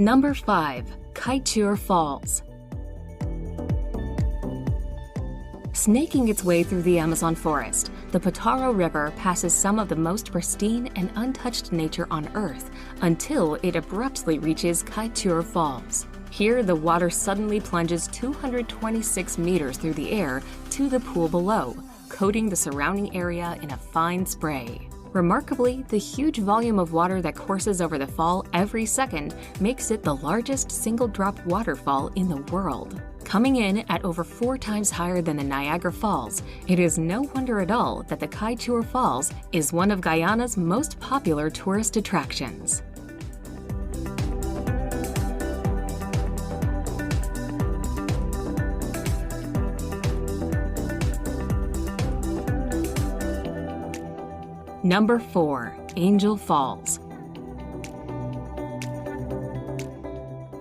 Number 5. Kaieteur Falls. Snaking its way through the Amazon forest, the Potaro River passes some of the most pristine and untouched nature on Earth until it abruptly reaches Kaieteur Falls. Here, the water suddenly plunges 226 meters through the air to the pool below, coating the surrounding area in a fine spray. Remarkably, the huge volume of water that courses over the fall every second makes it the largest single-drop waterfall in the world. Coming in at over 4 times higher than the Niagara Falls, it is no wonder at all that the Kaieteur Falls is one of Guyana's most popular tourist attractions. Number 4. Angel Falls.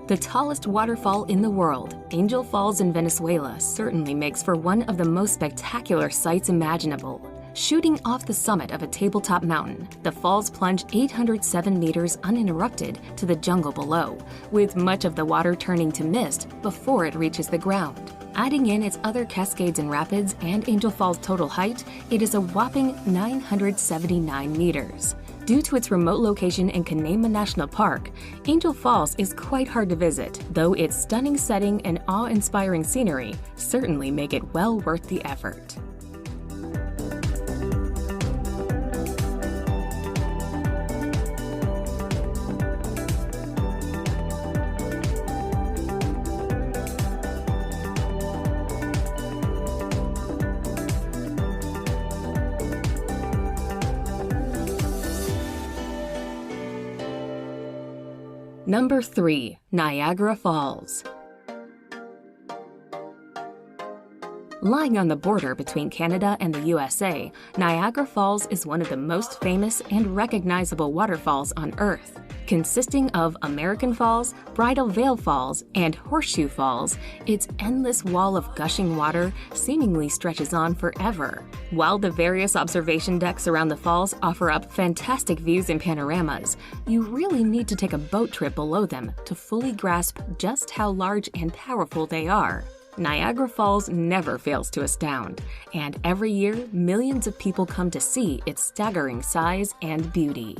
The tallest waterfall in the world, Angel Falls in Venezuela certainly makes for one of the most spectacular sights imaginable. Shooting off the summit of a tabletop mountain, the falls plunge 807 meters uninterrupted to the jungle below, with much of the water turning to mist before it reaches the ground. Adding in its other cascades and rapids and Angel Falls' total height, it is a whopping 979 meters. Due to its remote location in Canaima National Park, Angel Falls is quite hard to visit, though its stunning setting and awe-inspiring scenery certainly make it well worth the effort. Number 3. Niagara Falls. Lying on the border between Canada and the USA, Niagara Falls is one of the most famous and recognizable waterfalls on Earth. Consisting of American Falls, Bridal Veil Falls, and Horseshoe Falls, its endless wall of gushing water seemingly stretches on forever. While the various observation decks around the falls offer up fantastic views and panoramas, you really need to take a boat trip below them to fully grasp just how large and powerful they are. Niagara Falls never fails to astound, and every year millions of people come to see its staggering size and beauty.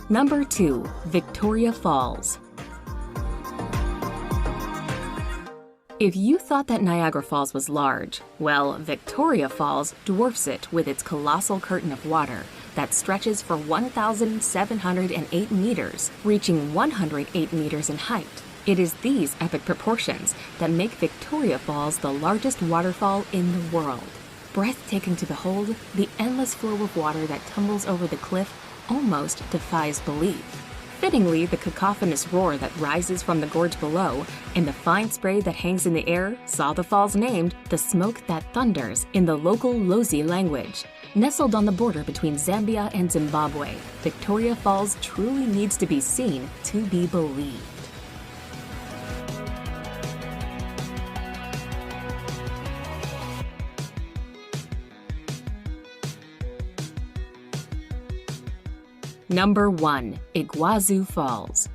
Number 2. Victoria Falls. If you thought that Niagara Falls was large, well, Victoria Falls dwarfs it with its colossal curtain of water that stretches for 1,708 meters, reaching 108 meters in height. It is these epic proportions that make Victoria Falls the largest waterfall in the world. Breathtaking to behold, the endless flow of water that tumbles over the cliff almost defies belief. Fittingly, the cacophonous roar that rises from the gorge below and the fine spray that hangs in the air saw the falls named the smoke that thunders in the local Lozi language. Nestled on the border between Zambia and Zimbabwe, Victoria Falls truly needs to be seen to be believed. Number 1. Iguazu Falls.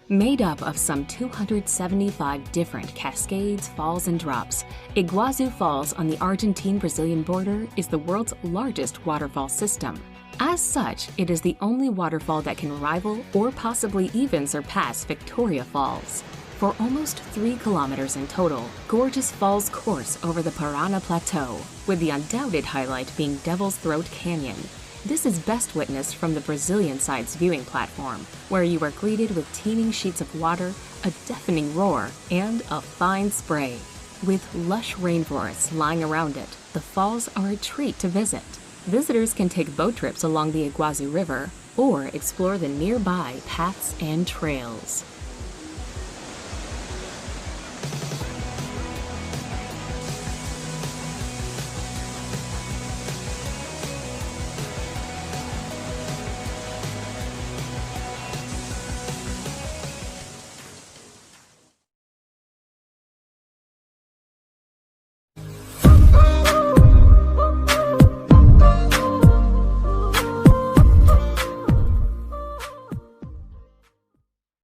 Made up of some 275 different cascades, falls, and drops, Iguazu Falls on the Argentine-Brazilian border is the world's largest waterfall system. As such, it is the only waterfall that can rival or possibly even surpass Victoria Falls. For almost 3 kilometers in total, gorgeous falls course over the Parana Plateau, with the undoubted highlight being Devil's Throat Canyon. This is best witnessed from the Brazilian side's viewing platform, where you are greeted with teeming sheets of water, a deafening roar, and a fine spray. With lush rainforests lying around it, the falls are a treat to visit. Visitors can take boat trips along the Iguazu River or explore the nearby paths and trails.